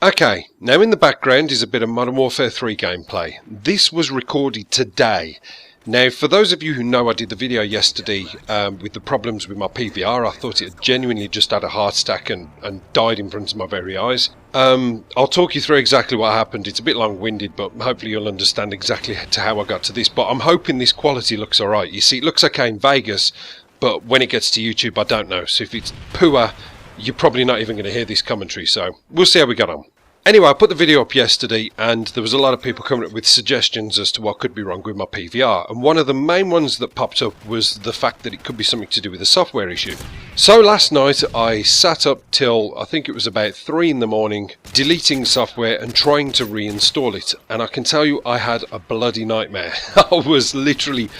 Okay, now in the background is a bit of Modern Warfare 3 gameplay. This was recorded today. Now, for those of you who know, I did the video yesterday with the problems with my PVR. I thought it had genuinely just had a heart attack and died in front of my very eyes. I'll talk you through exactly what happened. It's a bit long-winded, but hopefully you'll understand exactly to how I got to this. But I'm hoping this quality looks alright. You see, it looks okay in Vegas, but when it gets to YouTube, I don't know. So if it's poor, you're probably not even going to hear this commentary, so we'll see how we got on. Anyway, I put the video up yesterday and there was a lot of people coming up with suggestions as to what could be wrong with my PVR, and one of the main ones that popped up was the fact that it could be something to do with a software issue. So last night I sat up till I think it was about 3 in the morning deleting software and trying to reinstall it, and I can tell you I had a bloody nightmare. I was literally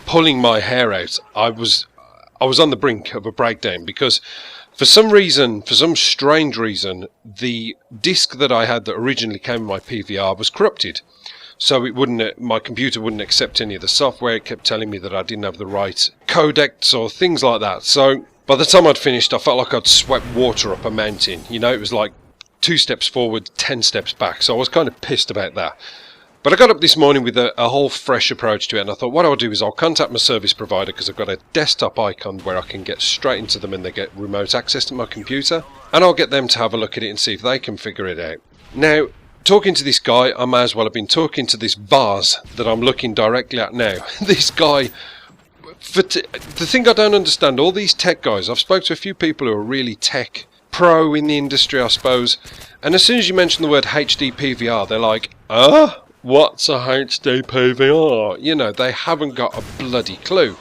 pulling my hair out. I was on the brink of a breakdown because for some reason, for some strange reason, the disk that I had that originally came with my PVR was corrupted. So it wouldn't, my computer wouldn't accept any of the software. It kept telling me that I didn't have the right codecs or things like that. So by the time I'd finished, I felt like I'd swept water up a mountain. You know, it was like 2 steps forward, 10 steps back. So I was kind of pissed about that. But I got up this morning with a whole fresh approach to it, and I thought what I'll do is I'll contact my service provider because I've got a desktop icon where I can get straight into them and they get remote access to my computer, and I'll get them to have a look at it and see if they can figure it out. Now, talking to this guy, I may as well have been talking to this vase that I'm looking directly at now. This guy, the thing I don't understand, all these tech guys, I've spoke to a few people who are really tech pro in the industry, I suppose, and as soon as you mention the word HD PVR, they're like, what's a HD PVR? You know, they haven't got a bloody clue.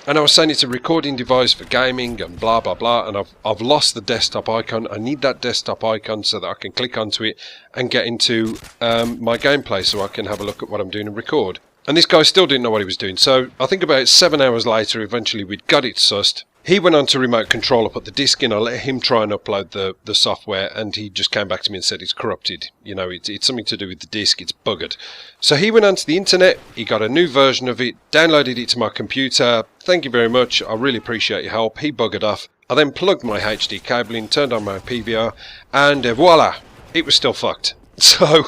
And I was saying it's a recording device for gaming and blah blah blah, and I've lost the desktop icon. I need that desktop icon so that I can click onto it and get into my gameplay so I can have a look at what I'm doing and record. And this guy still didn't know what he was doing, so I think about 7 hours later, eventually we'd got it sussed. He went on to remote control, I put the disk in, I let him try and upload the software, and he just came back to me and said it's corrupted. You know, it's something to do with the disk, it's buggered. So he went onto the internet, he got a new version of it, downloaded it to my computer. Thank you very much, I really appreciate your help. He buggered off. I then plugged my HD cable in, turned on my PVR, and voila, it was still fucked. So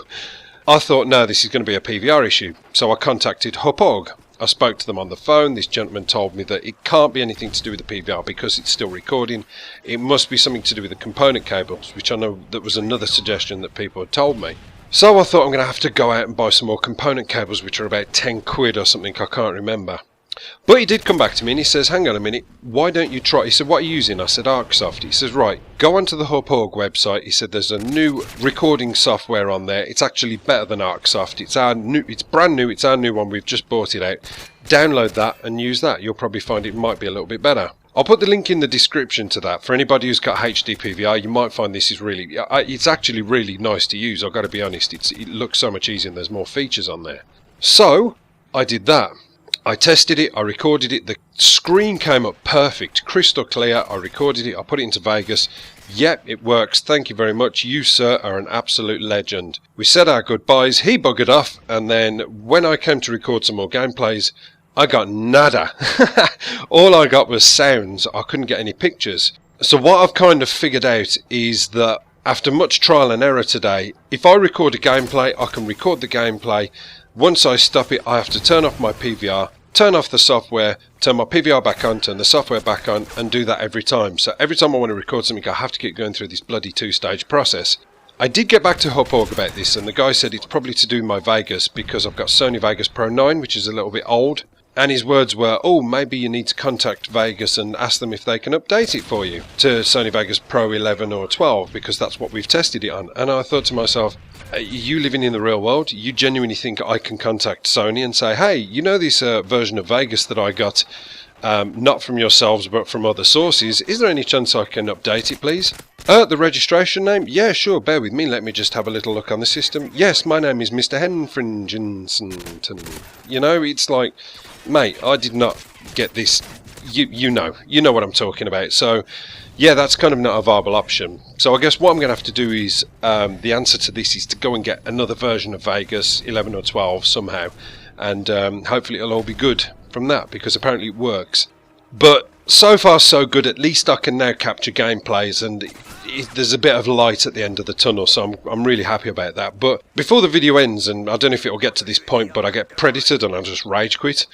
I thought, no, this is going to be a PVR issue. So I contacted Hauppauge. I spoke to them on the phone. This gentleman told me that it can't be anything to do with the PVR because it's still recording. It must be something to do with the component cables, which I know that was another suggestion that people had told me. So I thought I'm going to have to go out and buy some more component cables, which are about 10 quid or something, I can't remember. But he did come back to me and he says, hang on a minute, why don't you try? He said, what are you using? I said, ArcSoft. He says, right, go onto the Hauppauge website. He said, there's a new recording software on there. It's actually better than ArcSoft. It's brand new. It's our new one. We've just bought it out. Download that and use that. You'll probably find it might be a little bit better. I'll put the link in the description to that. For anybody who's got HD PVR, you might find this is really, it's actually really nice to use. I've got to be honest. It looks so much easier and there's more features on there. So I did that. I tested it, I recorded it, the screen came up perfect, crystal clear. I recorded it, I put it into Vegas. Yep, it works, thank you very much, you sir are an absolute legend. We said our goodbyes, he buggered off, and then when I came to record some more gameplays, I got nada. All I got was sounds, I couldn't get any pictures. So what I've kind of figured out is that after much trial and error today, if I record a gameplay, I can record the gameplay. Once I stop it, I have to turn off my PVR, turn off the software, turn my PVR back on, turn the software back on, and do that every time. So every time I want to record something, I have to keep going through this bloody 2-stage process. I did get back to Hauppauge about this, and the guy said it's probably to do with my Vegas, because I've got Sony Vegas Pro 9, which is a little bit old. And his words were, oh, maybe you need to contact Vegas and ask them if they can update it for you to Sony Vegas Pro 11 or 12, because that's what we've tested it on. And I thought to myself, you living in the real world, you genuinely think I can contact Sony and say, hey, you know this version of Vegas that I got, not from yourselves but from other sources, is there any chance I can update it, please? The registration name? Yeah, sure, bear with me, let me just have a little look on the system. Yes, my name is Mr. Henfringenson. You know, it's like, mate, I did not get this. You know what I'm talking about. So yeah, that's kind of not a viable option. So I guess what I'm going to have to do is, the answer to this is to go and get another version of Vegas 11 or 12 somehow, and hopefully it'll all be good from that, because apparently it works. But so far so good, at least I can now capture gameplays, and there's a bit of light at the end of the tunnel, so I'm really happy about that. But before the video ends, and I don't know if it'll get to this point, but I get predicted and I just rage quit,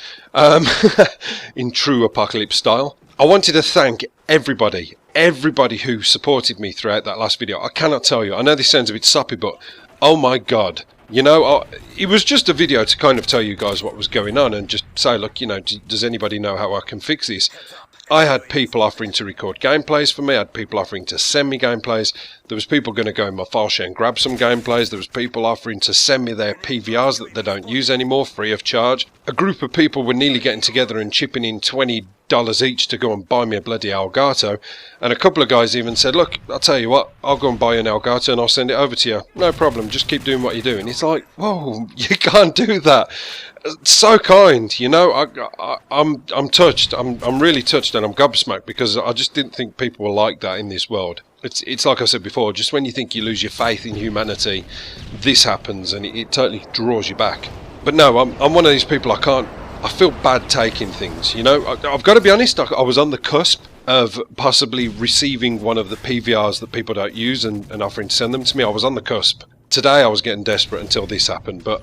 in true apocalypse style. I wanted to thank everybody who supported me throughout that last video. I cannot tell you, I know this sounds a bit soppy, but oh my god. You know, it was just a video to kind of tell you guys what was going on and just say, look, you know, does anybody know how I can fix this? I had people offering to record gameplays for me. I had people offering to send me gameplays. There was people going to go in my file share and grab some gameplays. There was people offering to send me their PVRs that they don't use anymore, free of charge. A group of people were nearly getting together and chipping in $20 each to go and buy me a bloody Elgato. And a couple of guys even said, look, I'll tell you what, I'll go and buy an Elgato and I'll send it over to you. No problem, just keep doing what you're doing. It's like, whoa, you can't do that. So kind, you know. I'm touched. I'm really touched, and I'm gobsmacked because I just didn't think people were like that in this world. It's like I said before, just when you think you lose your faith in humanity, this happens and it totally draws you back. But no, I'm one of these people. I feel bad taking things, you know. I've got to be honest, I was on the cusp of possibly receiving one of the PVRs that people don't use and offering to send them to me. I was on the cusp. Today I was getting desperate until this happened, but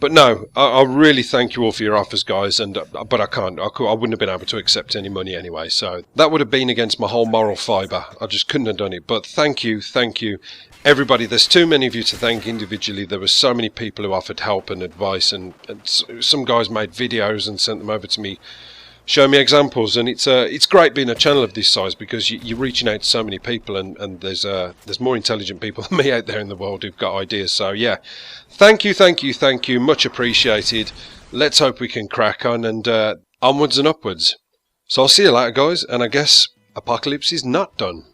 no, I really thank you all for your offers, guys, but I wouldn't have been able to accept any money anyway, so that would have been against my whole moral fibre. I just couldn't have done it. But thank you, everybody. There's too many of you to thank individually. There were so many people who offered help and advice, and some guys made videos and sent them over to me, show me examples, and it's great being a channel of this size because you're reaching out to so many people, and there's more intelligent people than me out there in the world who've got ideas. So yeah, thank you, much appreciated. Let's hope we can crack on and onwards and upwards. So I'll see you later, guys, and I guess apocalypse is not done.